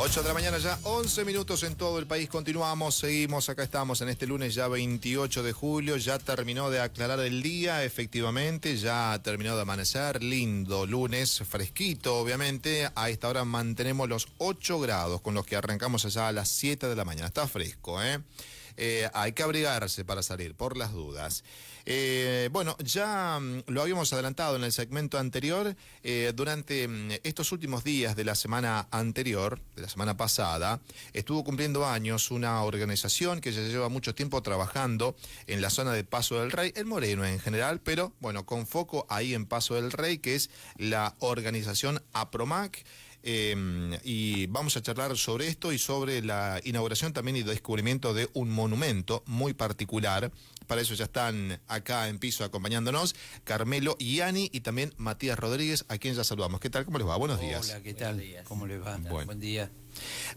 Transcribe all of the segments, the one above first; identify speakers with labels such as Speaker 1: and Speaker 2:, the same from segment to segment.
Speaker 1: 8 de la mañana ya, 11 minutos en todo el país. Continuamos, seguimos, acá estamos en este lunes ya 28 de julio. Ya terminó de aclarar el día, efectivamente, ya terminó de amanecer. Lindo lunes, fresquito, obviamente. A esta hora mantenemos los 8 grados con los que arrancamos allá a las 7 de la mañana. Está fresco, ¿eh? Hay que abrigarse para salir, por las dudas. Bueno, ya lo habíamos adelantado en el segmento anterior. Durante estos últimos días de la semana anterior, de la semana pasada, estuvo cumpliendo años una organización que ya lleva mucho tiempo trabajando en la zona de Paso del Rey, en Moreno en general, pero bueno, con foco ahí en Paso del Rey, que es la organización APROMAC. Y vamos a charlar sobre esto y sobre la inauguración también y descubrimiento de un monumento muy particular. Para eso ya están acá en piso acompañándonos Carmelo Ianni y también Matías Rodríguez, a quien ya saludamos. ¿Qué tal? ¿Cómo les va? Buenos días.
Speaker 2: Hola, ¿qué tal? ¿Cómo les va?
Speaker 1: Bueno.
Speaker 2: Buen día.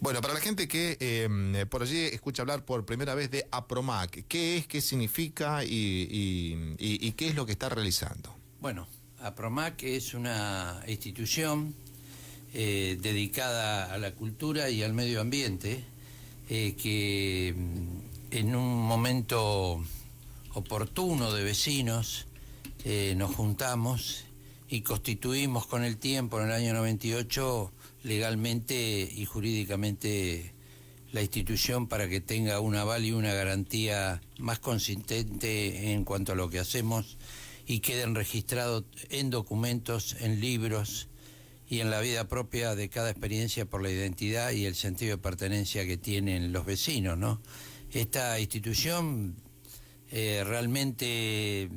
Speaker 1: Bueno, para la gente que por allí escucha hablar por primera vez de APROMAC, ¿qué es, qué significa y qué es lo que está realizando?
Speaker 2: Bueno, APROMAC es una institución dedicada a la cultura y al medio ambiente, que en un momento oportuno de vecinos nos juntamos y constituimos con el tiempo, en el año 98, legalmente y jurídicamente la institución para que tenga un aval y una garantía más consistente en cuanto a lo que hacemos y queden registrados en documentos, en libros y en la vida propia de cada experiencia por la identidad y el sentido de pertenencia que tienen los vecinos, ¿no? Esta institución realmente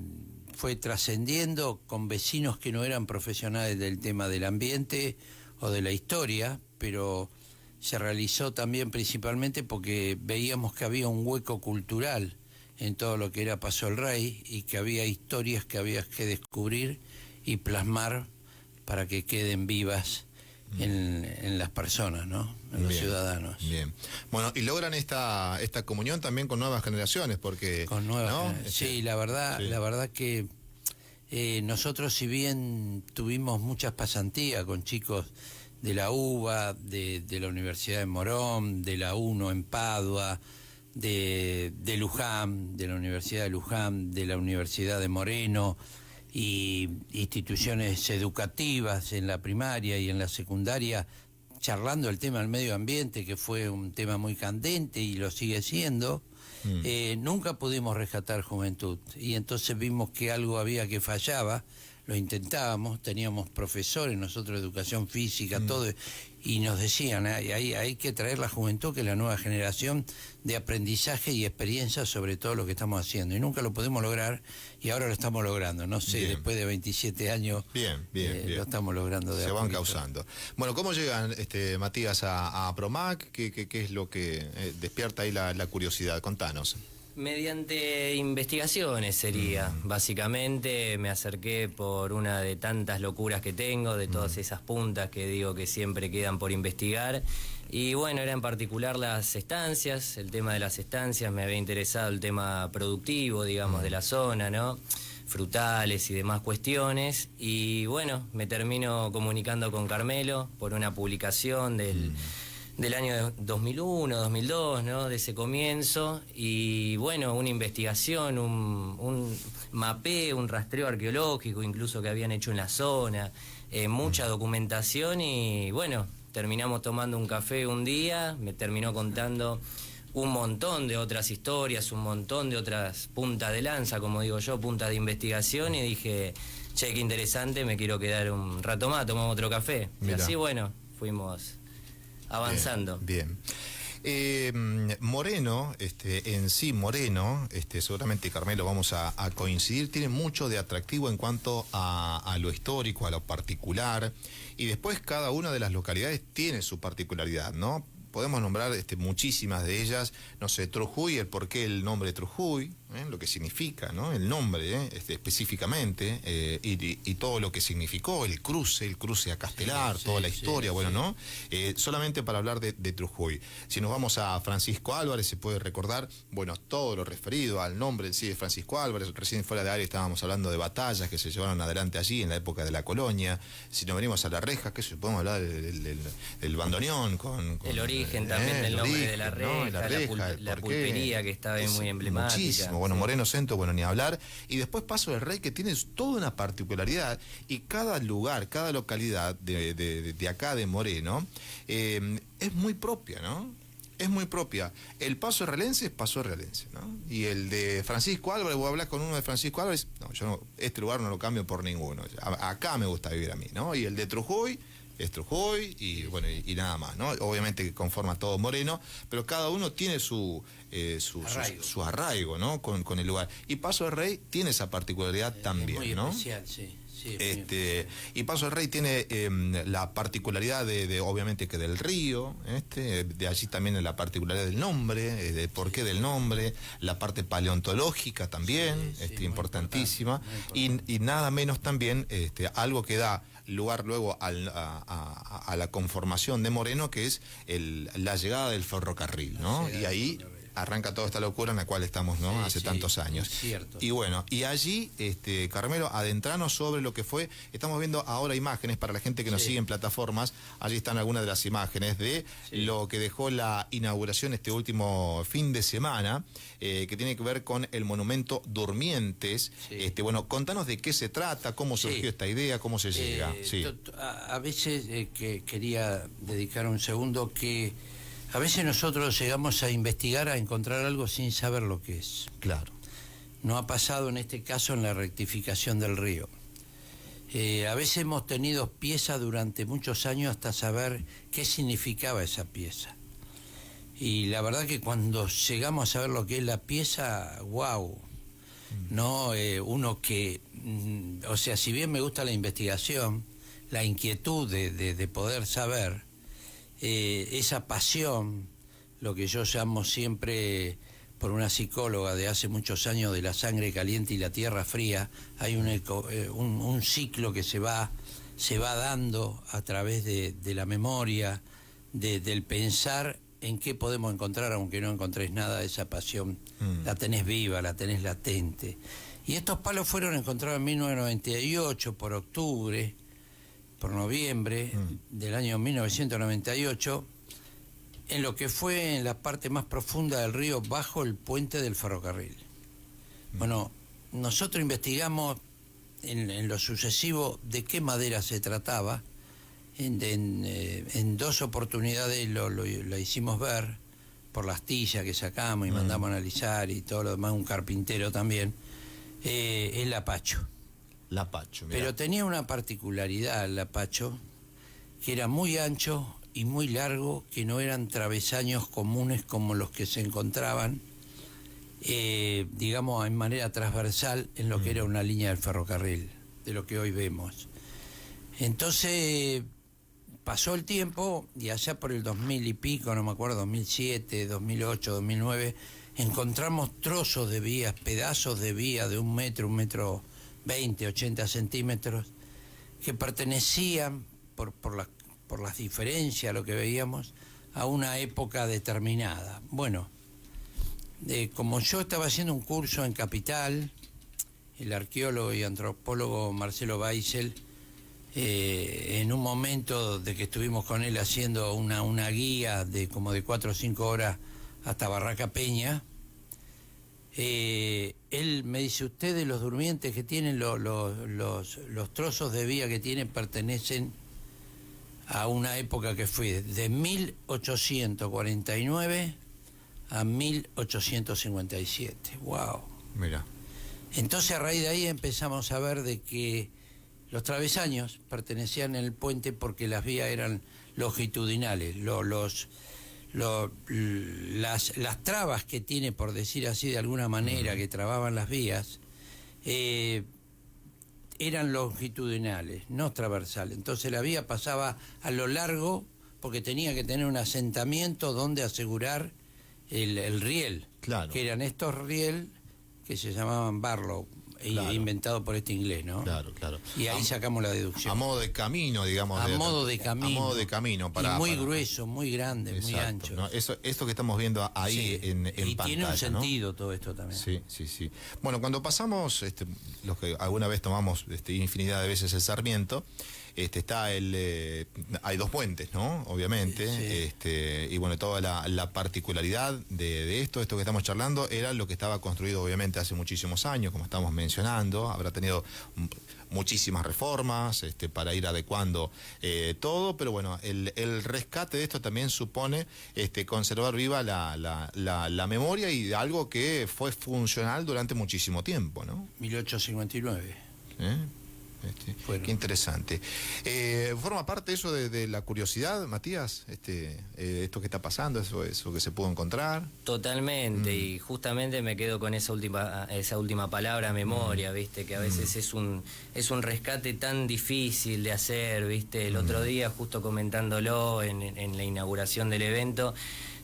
Speaker 2: fue trascendiendo con vecinos que no eran profesionales del tema del ambiente o de la historia, pero se realizó también principalmente porque veíamos que había un hueco cultural en todo lo que era Paso del Rey y que había historias que había que descubrir y plasmar para que queden vivas en las personas, ¿no? En los ciudadanos.
Speaker 1: Bien. Bueno, y logran esta comunión también con nuevas generaciones, porque...
Speaker 2: Con nuevas,
Speaker 1: ¿no?
Speaker 2: Sí, la verdad que nosotros, si bien tuvimos muchas pasantías con chicos de la UBA, de la Universidad de Morón, de la UNO en Padua, de Luján, de la Universidad de Luján, de la Universidad de Moreno, y instituciones educativas en la primaria y en la secundaria, charlando el tema del medio ambiente, que fue un tema muy candente y lo sigue siendo, nunca pudimos rescatar juventud. Y entonces vimos que algo había que fallaba, lo intentábamos, teníamos profesores, nosotros educación física, todo, y nos decían, hay que traer la juventud, que es la nueva generación de aprendizaje y experiencia sobre todo lo que estamos haciendo. Y nunca lo pudimos lograr, y ahora lo estamos logrando. No sé,
Speaker 1: bien.
Speaker 2: Después de 27 años,
Speaker 1: bien.
Speaker 2: Lo estamos logrando de a
Speaker 1: Se van
Speaker 2: poquito.
Speaker 1: causando. Bueno, ¿cómo llegan, Matías, a APROMAC? ¿Qué es lo que despierta ahí la curiosidad? Contanos.
Speaker 3: Mediante investigaciones sería, básicamente me acerqué por una de tantas locuras que tengo, de todas esas puntas que digo que siempre quedan por investigar, y bueno, era en particular las estancias, el tema de las estancias, me había interesado el tema productivo, digamos, de la zona, ¿no? Frutales y demás cuestiones, y bueno, me termino comunicando con Carmelo por una publicación del año 2001, 2002, ¿no? De ese comienzo, y bueno, una investigación, un mapeo, un rastreo arqueológico incluso que habían hecho en la zona, mucha documentación, y bueno, terminamos tomando un café un día, me terminó contando un montón de otras historias, un montón de otras puntas de lanza, como digo yo, puntas de investigación, y dije, che, qué interesante, me quiero quedar un rato más, tomamos otro café.
Speaker 1: Mirá.
Speaker 3: Y así, bueno, fuimos avanzando.
Speaker 1: Bien. Moreno, en sí, Moreno, seguramente Carmelo vamos a coincidir, tiene mucho de atractivo en cuanto a lo histórico, a lo particular, y después cada una de las localidades tiene su particularidad, ¿no? Podemos nombrar muchísimas de ellas, no sé, Trujuy, el por qué el nombre Trujuy, lo que significa, ¿no? El nombre, específicamente, y todo lo que significó, el cruce a Castelar, toda la historia, ¿no? Solamente para hablar de Trujillo. Si nos vamos a Francisco Álvarez, se puede recordar, todo lo referido al nombre en sí de Francisco Álvarez. Recién fuera de área estábamos hablando de batallas que se llevaron adelante allí en la época de la colonia. Si nos venimos a La Reja, que podemos hablar del bandoneón con
Speaker 3: el origen también del nombre de La Reja, ¿no? La pulpería que estaba ahí muy emblemática.
Speaker 1: Muchísimo. Moreno Centro, ni hablar. Y después Paso del Rey, que tiene toda una particularidad, y cada lugar, cada localidad de acá de Moreno es muy propia, ¿no? Es muy propia. El Paso Realense es Paso Realense, ¿no? Y el de Francisco Álvarez, voy a hablar con uno de Francisco Álvarez, este lugar no lo cambio por ninguno. Acá me gusta vivir a mí, ¿no? Y el de Trujillo es Trujillo y nada más, ¿no? Obviamente que conforma todo Moreno, pero cada uno tiene su arraigo, ¿no? Con el lugar. Y Paso del Rey tiene esa particularidad también,
Speaker 2: muy
Speaker 1: ¿no?
Speaker 2: Especial, sí.
Speaker 1: Y Paso del Rey tiene la particularidad de obviamente que del río, de allí también la particularidad del nombre, de por qué del nombre, la parte paleontológica también, importantísima, y nada menos también algo que da lugar luego a la conformación de Moreno, que es la llegada del ferrocarril, ¿no? Y ahí arranca toda esta locura en la cual estamos, ¿no? Hace tantos años.
Speaker 2: Cierto.
Speaker 1: Y allí, Carmelo, adentrarnos sobre lo que fue, estamos viendo ahora imágenes para la gente que nos sigue en plataformas, allí están algunas de las imágenes de lo que dejó la inauguración este último fin de semana, que tiene que ver con el monumento Durmientes. Contanos de qué se trata, cómo surgió esta idea, cómo se llega.
Speaker 2: A veces que quería dedicar un segundo que a veces nosotros llegamos a investigar, a encontrar algo sin saber lo que es.
Speaker 1: Claro.
Speaker 2: No ha pasado en este caso en la rectificación del río. A veces hemos tenido piezas durante muchos años hasta saber qué significaba esa pieza. Y la verdad que cuando llegamos a saber lo que es la pieza, wow. No, uno que, si bien me gusta la investigación, la inquietud de poder saber, esa pasión, lo que yo llamo siempre, por una psicóloga de hace muchos años, de la sangre caliente y la tierra fría, hay un ciclo que se va dando a través de la memoria, del pensar en qué podemos encontrar, aunque no encontréis nada de esa pasión, la tenés viva, la tenés latente. Y estos palos fueron encontrados en 1998, por octubre, por noviembre del año 1998, en lo que fue en la parte más profunda del río, bajo el puente del ferrocarril. Bueno, nosotros investigamos en lo sucesivo de qué madera se trataba. En dos oportunidades la hicimos ver, por la astilla que sacamos y mandamos a analizar y todo lo demás, un carpintero también, el lapacho.
Speaker 1: Lapacho, mirá.
Speaker 2: Pero tenía una particularidad el lapacho, que era muy ancho y muy largo, que no eran travesaños comunes como los que se encontraban, digamos, en manera transversal en lo que era una línea del ferrocarril, de lo que hoy vemos. Entonces pasó el tiempo y allá por el 2000 y pico, no me acuerdo, 2007, 2008, 2009, encontramos trozos de vías, pedazos de vía de 1 metro 20, 80 centímetros, que pertenecían, por las diferencias, lo que veíamos, a una época determinada. Bueno, como yo estaba haciendo un curso en Capital, el arqueólogo y antropólogo Marcelo Weissel, en un momento de que estuvimos con él haciendo una guía de como de 4 o 5 horas hasta Barraca Peña, él me dice: ustedes, los durmientes que tienen, los trozos de vía que tienen, pertenecen a una época que fue de 1849 a 1857. ¡Wow!
Speaker 1: Mira. Entonces,
Speaker 2: a raíz de ahí empezamos a ver de que los travesaños pertenecían al puente porque las vías eran longitudinales. Las trabas que tiene, por decir así de alguna manera, que trababan las vías, eran longitudinales, no transversales. Entonces la vía pasaba a lo largo porque tenía que tener un asentamiento donde asegurar el riel,
Speaker 1: claro,
Speaker 2: que eran estos riel que se llamaban Barlow,
Speaker 1: Claro.
Speaker 2: inventado por este inglés, ¿no?
Speaker 1: Claro, claro.
Speaker 2: Y ahí sacamos la
Speaker 1: A
Speaker 2: deducción.
Speaker 1: modo de camino, digamos.
Speaker 2: A modo de camino.
Speaker 1: A modo de camino.
Speaker 2: Y muy grueso, muy grande, muy
Speaker 1: Exacto,
Speaker 2: ancho.
Speaker 1: ¿no? Esto que estamos viendo ahí
Speaker 2: Sí.
Speaker 1: en
Speaker 2: y
Speaker 1: pantalla,
Speaker 2: tiene un
Speaker 1: ¿no?
Speaker 2: sentido todo esto también.
Speaker 1: Sí, sí, sí. Bueno, cuando pasamos, los que alguna vez tomamos infinidad de veces el Sarmiento, está hay dos puentes, ¿no? Obviamente.
Speaker 2: Sí.
Speaker 1: Y bueno, toda la particularidad de esto que estamos charlando, era lo que estaba construido obviamente hace muchísimos años, como estamos mencionando. Habrá tenido muchísimas reformas para ir adecuando todo, pero bueno, el rescate de esto también supone conservar viva la memoria y de algo que fue funcional durante muchísimo tiempo, ¿no?
Speaker 2: 1859.
Speaker 1: ¿Eh?
Speaker 2: Bueno.
Speaker 1: Qué interesante. ¿Forma parte eso de la curiosidad, Matías? Esto que está pasando, eso que se pudo encontrar.
Speaker 3: Totalmente, y justamente me quedo con esa última palabra, memoria, ¿viste? Que a veces es un rescate tan difícil de hacer, ¿viste? El otro día, justo comentándolo en la inauguración del evento,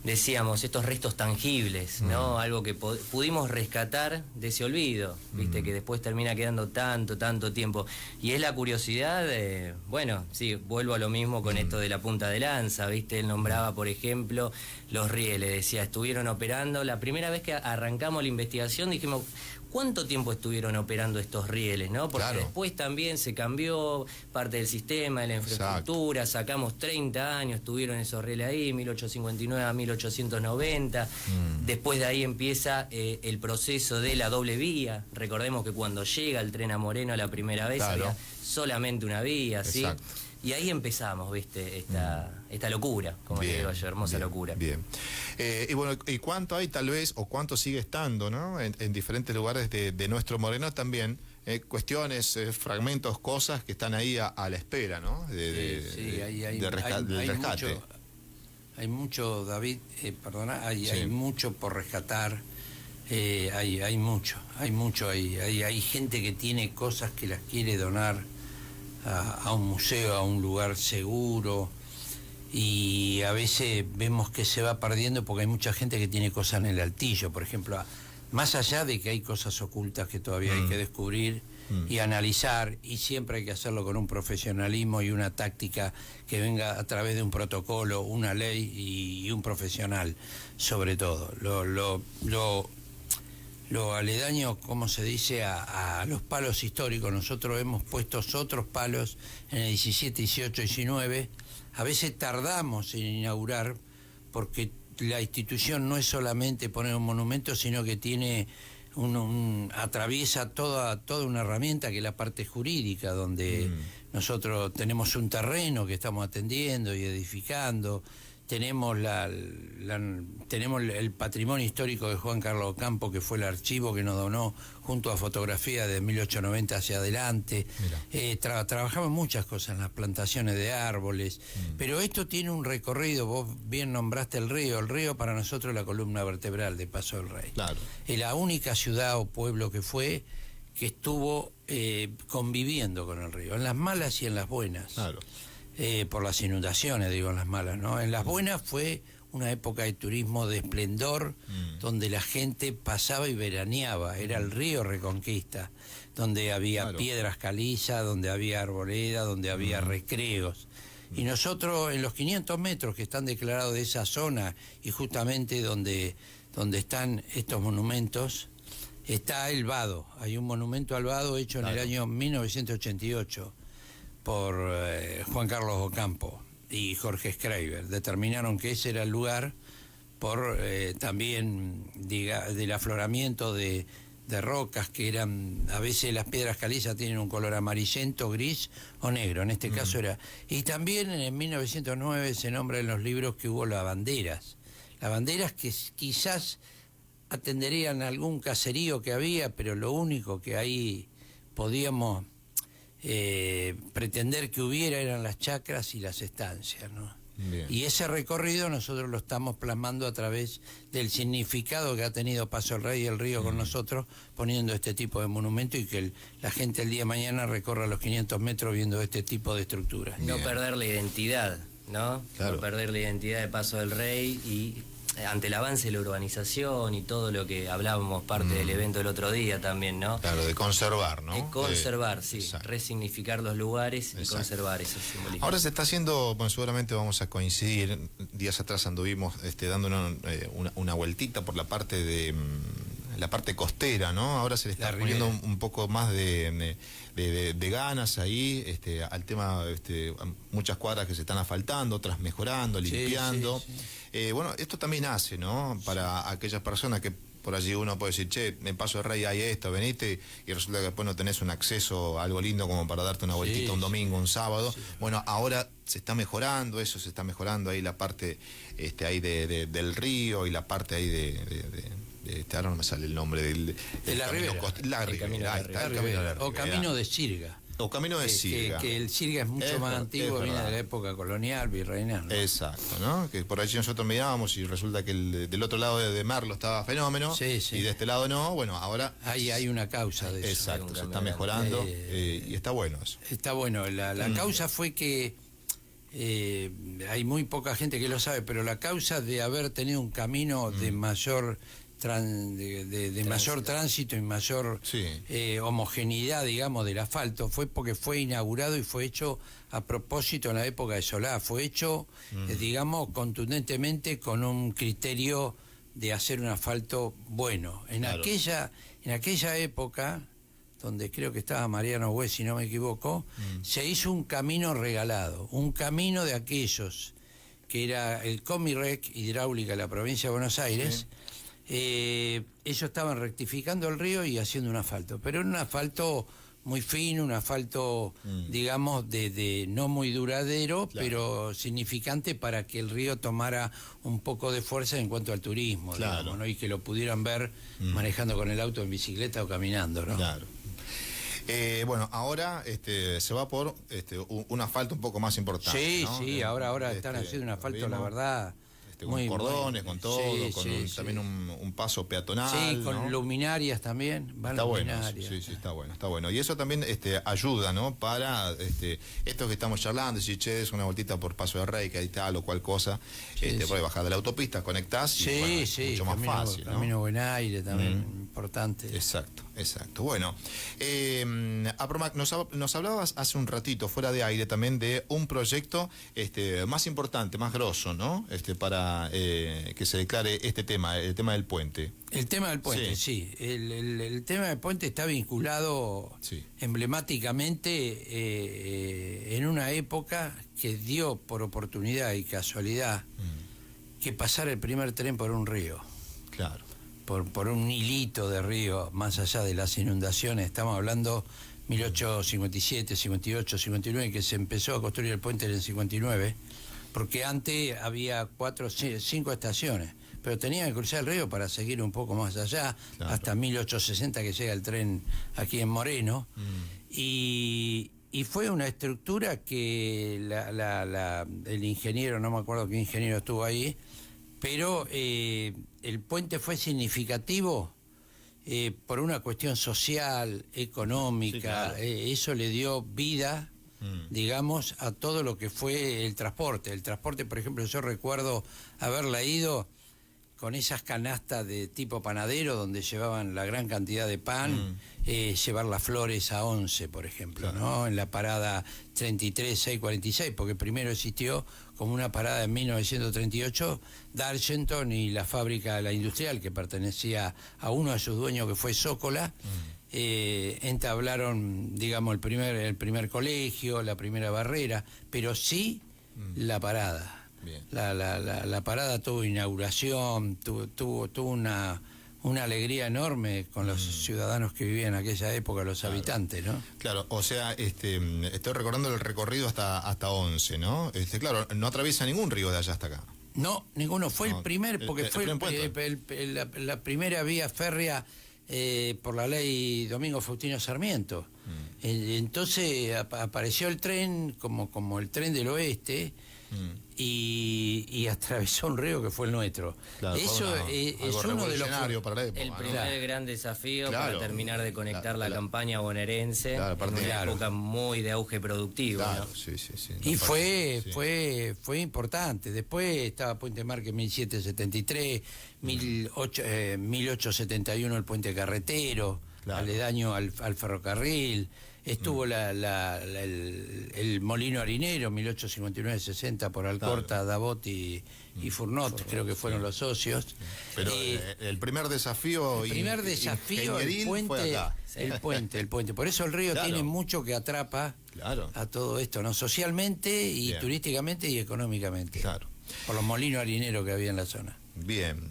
Speaker 3: decíamos, estos restos tangibles, ¿no? Algo que pudimos rescatar de ese olvido, ¿viste? Que después termina quedando tanto tiempo. Y es la curiosidad de, bueno, sí, vuelvo a lo mismo con esto de la punta de lanza, ¿viste? Él nombraba, por ejemplo, los rieles, decía, estuvieron operando, la primera vez que arrancamos la investigación dijimos, ¿cuánto tiempo estuvieron operando estos rieles, no? Porque
Speaker 1: Claro.
Speaker 3: después también se cambió parte del sistema, de la infraestructura, sacamos 30 años, estuvieron esos rieles ahí, 1859 a 1890. Después de ahí empieza el proceso de la doble vía. Recordemos que cuando llega el tren a Moreno la primera vez
Speaker 1: Claro.
Speaker 3: había solamente una vía, ¿sí?
Speaker 1: Exacto.
Speaker 3: Y ahí empezamos, ¿viste? Esta locura, como le digo yo, hermosa locura.
Speaker 1: Bien. Y bueno, ¿y cuánto hay tal vez, o cuánto sigue estando, ¿no? En diferentes lugares de nuestro Moreno también, cuestiones, fragmentos, cosas que están ahí a la espera, ¿no?
Speaker 2: Hay
Speaker 1: del rescate.
Speaker 2: Hay mucho, David, hay mucho por rescatar. Hay mucho, hay gente que tiene cosas que las quiere donar a un museo, a un lugar seguro, y a veces vemos que se va perdiendo porque hay mucha gente que tiene cosas en el altillo, por ejemplo, más allá de que hay cosas ocultas que todavía hay que descubrir y analizar, y siempre hay que hacerlo con un profesionalismo y una táctica que venga a través de un protocolo, una ley y un profesional, sobre todo. Lo aledaño, como se dice, a los palos históricos. Nosotros hemos puesto otros palos en el 17, 18, 19. A veces tardamos en inaugurar porque la institución no es solamente poner un monumento, sino que tiene atraviesa toda una herramienta que es la parte jurídica, donde nosotros tenemos un terreno que estamos atendiendo y edificando. Tenemos tenemos el patrimonio histórico de Juan Carlos Ocampo, que fue el archivo que nos donó junto a fotografía de 1890 hacia adelante. Trabajamos muchas cosas en las plantaciones de árboles, pero esto tiene un recorrido. Vos bien nombraste el río para nosotros es la columna vertebral de Paso del Rey.
Speaker 1: Claro.
Speaker 2: Es la única ciudad o pueblo que estuvo conviviendo con el río, en las malas y en las buenas.
Speaker 1: Claro.
Speaker 2: Por las inundaciones, digo, en las malas, ¿no? En las buenas fue una época de turismo de esplendor, donde la gente pasaba y veraneaba, era el río Reconquista, donde había piedras calizas, donde había arboleda, donde había recreos. Y nosotros, en los 500 metros que están declarados de esa zona, y justamente donde están estos monumentos, está el Vado. Hay un monumento al Vado hecho en el año 1988. Por Juan Carlos Ocampo y Jorge Schreiber. Determinaron que ese era el lugar por también del afloramiento de rocas que eran, a veces las piedras calizas tienen un color amarillento, gris o negro, en este caso era. Y también en 1909 se nombra en los libros que hubo lavanderas que quizás atenderían a algún caserío que había, pero lo único que ahí podíamos pretender que hubiera eran las chacras y las estancias, ¿no?
Speaker 1: Bien.
Speaker 2: Y ese recorrido nosotros lo estamos plasmando a través del significado que ha tenido Paso del Rey y el río con nosotros, poniendo este tipo de monumento, y que la gente el día de mañana recorra los 500 metros viendo este tipo de estructuras.
Speaker 3: No perder la identidad, ¿no?
Speaker 1: Claro.
Speaker 3: No perder la identidad de Paso del Rey, y ante el avance de la urbanización y todo lo que hablábamos parte del evento del otro día también, ¿no?
Speaker 1: Claro, de conservar, ¿no?
Speaker 3: De conservar, sí,
Speaker 1: exacto.
Speaker 3: Resignificar los lugares y conservar esos simbolismos.
Speaker 1: Ahora se está haciendo, bueno, seguramente vamos a coincidir, días atrás anduvimos dando una vueltita por la parte de la parte costera, ¿no? Ahora se le está poniendo un poco más de ganas ahí al tema, muchas cuadras que se están asfaltando, otras mejorando, limpiando.
Speaker 2: Sí, sí.
Speaker 1: Bueno, esto también hace, ¿no? Para aquellas personas que por allí uno puede decir, che, me paso de Rey, hay esto, venite, y resulta que después no tenés un acceso a algo lindo como para darte una vueltita un domingo, un sábado. Sí. Bueno, ahora se está mejorando eso, se está mejorando ahí la parte ahí del río y la parte ahí ahora no me sale el nombre del
Speaker 2: la Ribera.
Speaker 1: La Ribera.
Speaker 2: O Camino de Sirga.
Speaker 1: O Camino de Sirga.
Speaker 2: Que el Sirga es mucho más antiguo, viene de la época colonial, virreinal, ¿no?
Speaker 1: Exacto, ¿no? Que por allí nosotros mirábamos y resulta que del otro lado de Merlo estaba fenómeno, y de este lado no. Bueno, ahora
Speaker 2: ahí hay una causa de eso.
Speaker 1: Exacto, se está mejorando y está bueno eso.
Speaker 2: Está bueno. La causa fue que hay muy poca gente que lo sabe, pero la causa de haber tenido un camino de mayor mayor tránsito y mayor homogeneidad, digamos, del asfalto, fue porque fue inaugurado y fue hecho a propósito en la época de Solá, fue hecho, digamos, contundentemente con un criterio de hacer un asfalto bueno. En aquella época, donde creo que estaba Mariano Güez, si no me equivoco, se hizo un camino regalado, un camino de aquellos que era el Comirec Hidráulica de la provincia de Buenos Aires. Ellos estaban rectificando el río y haciendo un asfalto, pero era un asfalto muy fino, un asfalto, digamos, de no muy duradero, pero significante para que el río tomara un poco de fuerza en cuanto al turismo, digamos, ¿no? Y que lo pudieran ver manejando con el auto en bicicleta o caminando, ¿no?
Speaker 1: Claro. Bueno, ahora se va por un asfalto un poco más importante.
Speaker 2: Sí,
Speaker 1: ¿no?
Speaker 2: sí, ahora están haciendo un asfalto, la verdad.
Speaker 1: Con cordones, con todo, también un paso peatonal.
Speaker 2: Sí, con luminarias también.
Speaker 1: Está bueno, sí, está bueno. Y eso también ayuda, ¿no? Para esto que estamos charlando, si es una vueltita por Paso de Rey, que hay tal o cual cosa, puedes bajar de la autopista, conectás y mucho más fácil, ¿no?
Speaker 2: Camino Buen Aire también, importante.
Speaker 1: Exacto. Bueno, Apromac, nos hablabas hace un ratito, fuera de aire, también de un proyecto más importante, más grosso, ¿no? Para que se declare el tema del puente.
Speaker 2: El tema del puente, sí. El tema del puente está vinculado emblemáticamente en una época que dio por oportunidad y casualidad que pasara el primer tren por un río.
Speaker 1: Claro.
Speaker 2: Por un hilito de río, más allá de las inundaciones, estamos hablando 1857, 58, 59, que se empezó a construir el puente en el 59, porque antes había 4, 5 estaciones, pero tenían que cruzar el río para seguir un poco más allá, hasta 1860 que llega el tren aquí en Moreno, y fue una estructura que el ingeniero, no me acuerdo qué ingeniero estuvo ahí, pero el puente fue significativo por una cuestión social, económica, eso le dio vida, digamos, a todo lo que fue el transporte. El transporte, por ejemplo, yo recuerdo haberla ido con esas canastas de tipo panadero donde llevaban la gran cantidad de pan, llevar las flores a 11, por ejemplo, ¿no? En la parada 33-646, porque primero existió como una parada en 1938, Dargenton y la fábrica La Industrial, que pertenecía a uno de sus dueños que fue Zócola, entablaron, digamos, el primer colegio, la primera barrera, pero sí la parada. La parada tuvo inauguración, tuvo una alegría enorme con los ciudadanos que vivían en aquella época, los habitantes, ¿no?
Speaker 1: Claro, o sea, estoy recordando el recorrido hasta 11, ¿no? Claro, no atraviesa ningún río de allá hasta acá.
Speaker 2: No, ninguno. Fue el primer, porque fue la primera vía férrea por la ley Domingo Faustino Sarmiento. Entonces apareció el tren como el tren del oeste, y atravesó un río que fue el nuestro.
Speaker 1: Claro,
Speaker 2: eso es uno de los
Speaker 1: para la época,
Speaker 3: El
Speaker 1: ¿no?
Speaker 3: primer gran desafío
Speaker 1: Claro.
Speaker 3: para terminar de conectar la campaña bonaerense
Speaker 1: Claro,
Speaker 3: en
Speaker 1: aparte-
Speaker 3: una
Speaker 1: Claro.
Speaker 3: época muy de auge productivo.
Speaker 1: Claro,
Speaker 3: ¿no?
Speaker 1: sí.
Speaker 2: Y
Speaker 1: No,
Speaker 2: fue,
Speaker 1: sí.
Speaker 2: fue importante. Después estaba Puente Marque en 1773, 1871 el puente carretero,
Speaker 1: Claro.
Speaker 2: aledaño al ferrocarril. Estuvo el molino harinero, 1859-60, por Alcorta, Davot y Furnot, creo que fueron los socios.
Speaker 1: Pero el primer desafío...
Speaker 2: El primer desafío, el
Speaker 1: ingenieril
Speaker 2: puente,
Speaker 1: fue acá.
Speaker 2: el puente. Por eso el río
Speaker 1: Claro.
Speaker 2: tiene mucho que atrapa
Speaker 1: Claro.
Speaker 2: a todo esto, ¿no? Socialmente y
Speaker 1: Bien.
Speaker 2: turísticamente y económicamente.
Speaker 1: Claro.
Speaker 2: Por los molinos harineros que había en la zona.
Speaker 1: Bien.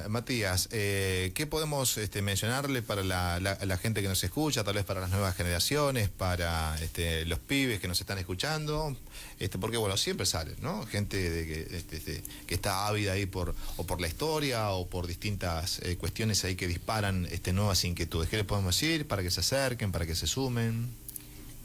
Speaker 1: Matías, ¿qué podemos mencionarle para la gente que nos escucha, tal vez para las nuevas generaciones, para los pibes que nos están escuchando? Porque, bueno, siempre salen, ¿no? Gente que está ávida ahí por la historia o por distintas cuestiones ahí que disparan nuevas inquietudes. ¿Qué les podemos decir para que se acerquen, para que se sumen?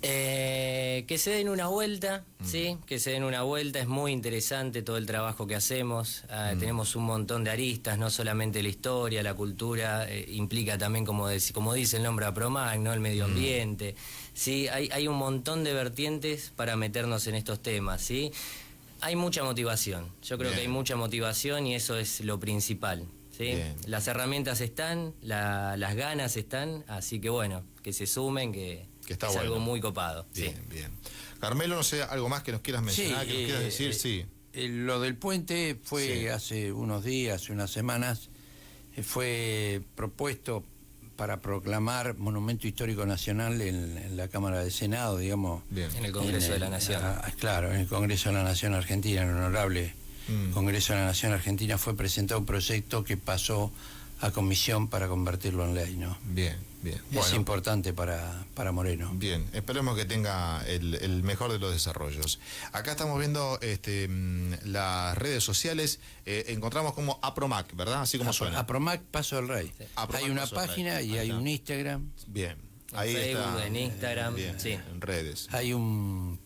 Speaker 3: Que se den una vuelta, ¿sí? Que se den una vuelta, es muy interesante todo el trabajo que hacemos. Tenemos un montón de aristas, no solamente la historia, la cultura, implica también, como dice el nombre APROMAC, ¿no? El medio ambiente. ¿Sí? Hay un montón de vertientes para meternos en estos temas, ¿sí? Hay mucha motivación, yo creo
Speaker 1: Bien.
Speaker 3: que hay mucha motivación y eso es lo principal. ¿Sí? Las herramientas están, las ganas están, así que bueno, que se sumen, que
Speaker 1: está
Speaker 3: es
Speaker 1: bueno.
Speaker 3: algo muy copado.
Speaker 1: Bien,
Speaker 3: Sí.
Speaker 1: bien. Carmelo, no sé, algo más que nos quieras mencionar, que nos quieras decir, sí.
Speaker 2: Lo del puente fue hace unos días, unas semanas, fue propuesto para proclamar Monumento Histórico Nacional en la Cámara de Senado, digamos.
Speaker 1: Bien.
Speaker 3: En el Congreso de la Nación.
Speaker 2: Claro, en el Congreso de la Nación Argentina, en el honorable Congreso de la Nación Argentina, fue presentado un proyecto que pasó a comisión para convertirlo en ley, ¿no?
Speaker 1: Bien, bien.
Speaker 2: Es importante para Moreno.
Speaker 1: Bien, esperemos que tenga el mejor de los desarrollos. Acá estamos viendo las redes sociales, encontramos como APROMAC, ¿verdad? Así como suena.
Speaker 2: APROMAC Paso del Rey.
Speaker 1: APROMAC
Speaker 2: Hay una
Speaker 1: Paso del
Speaker 2: página
Speaker 1: Rey.
Speaker 2: y
Speaker 1: Ahí
Speaker 2: hay
Speaker 1: está.
Speaker 2: un Instagram.
Speaker 1: Bien,
Speaker 3: En
Speaker 1: ahí
Speaker 3: Facebook,
Speaker 1: está.
Speaker 3: en Instagram,
Speaker 1: Bien,
Speaker 3: sí.
Speaker 1: en redes.
Speaker 2: Hay un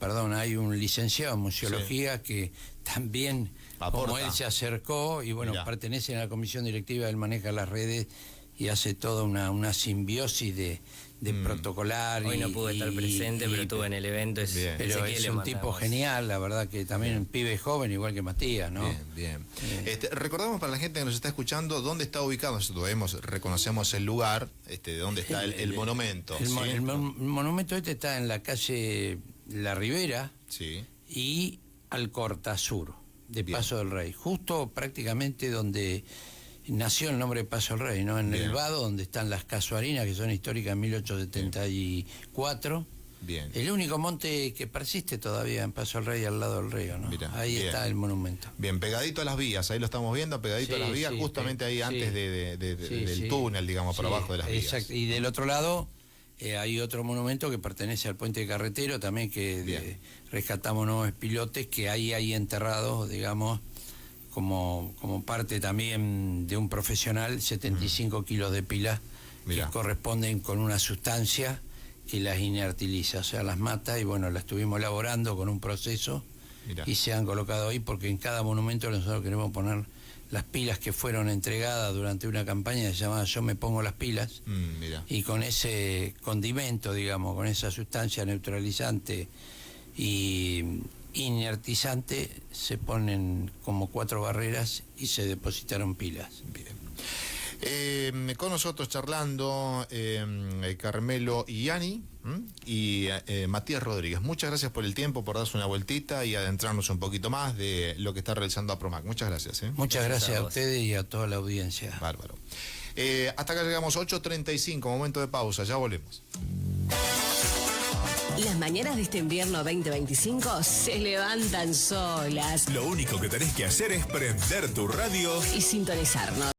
Speaker 2: licenciado en museología que también, como
Speaker 1: Aporta.
Speaker 2: él se acercó y bueno,
Speaker 1: Mirá.
Speaker 2: pertenece a la comisión directiva, él maneja las redes y hace toda una simbiosis de protocolar.
Speaker 3: Hoy no pude estar presente, pero estuve en el evento.
Speaker 1: Bien.
Speaker 2: Pero
Speaker 3: Ezequiel
Speaker 2: es
Speaker 3: le
Speaker 2: un tipo
Speaker 3: mandamos.
Speaker 2: genial, la verdad que también un pibe joven, igual que Matías, ¿no?
Speaker 1: Bien, bien. Recordamos para la gente que nos está escuchando dónde está ubicado. Nosotros reconocemos el lugar, de dónde está el monumento.
Speaker 2: El, mo-
Speaker 1: ¿sí?
Speaker 2: el mon- monumento está en la calle La Ribera
Speaker 1: Sí,
Speaker 2: y Alcorta Sur, de
Speaker 1: Bien.
Speaker 2: Paso del Rey, justo prácticamente donde nació el nombre de Paso del Rey, ¿no? En
Speaker 1: Bien.
Speaker 2: el vado donde están las casuarinas, que son históricas en 1874.
Speaker 1: bien.
Speaker 2: El único monte que persiste todavía en Paso del Rey al lado del río, ¿no?
Speaker 1: Mirá,
Speaker 2: Ahí
Speaker 1: bien.
Speaker 2: está el monumento.
Speaker 1: Bien, pegadito a las vías, ahí lo estamos viendo, pegadito a
Speaker 2: Sí,
Speaker 1: las vías,
Speaker 2: sí,
Speaker 1: justamente ahí
Speaker 2: sí.
Speaker 1: antes
Speaker 2: Sí,
Speaker 1: del
Speaker 2: sí.
Speaker 1: túnel, digamos, por
Speaker 2: Sí,
Speaker 1: abajo de las vías.
Speaker 2: exacto. Y del otro lado hay otro monumento que pertenece al puente carretero también, que
Speaker 1: Bien.
Speaker 2: rescatamos nuevos pilotes que hay enterrados, digamos, como parte también de un profesional, 75 kilos de pilas
Speaker 1: Mirá.
Speaker 2: que corresponden con una sustancia que las inertiliza, o sea, las mata, y bueno, las estuvimos elaborando con un proceso
Speaker 1: Mirá.
Speaker 2: y se han colocado ahí porque en cada monumento nosotros queremos poner las pilas que fueron entregadas durante una campaña llamada Yo me pongo las pilas,
Speaker 1: Mira.
Speaker 2: y con ese condimento, digamos, con esa sustancia neutralizante y inertizante, se ponen como 4 barreras y se depositaron pilas.
Speaker 1: Bien. Con nosotros charlando Carmelo Ianni y Matías Rodríguez. Muchas gracias por el tiempo, por darse una vueltita y adentrarnos un poquito más de lo que está realizando APROMAC. Muchas gracias.
Speaker 2: Muchas gracias a
Speaker 3: vos.
Speaker 2: ustedes y a toda la audiencia.
Speaker 1: Bárbaro. Hasta acá llegamos, 8:35, momento de pausa, ya volvemos.
Speaker 4: Las mañanas de este invierno 2025 se levantan solas
Speaker 5: Lo único que tenés que hacer es prender tu radio
Speaker 4: y sintonizarnos.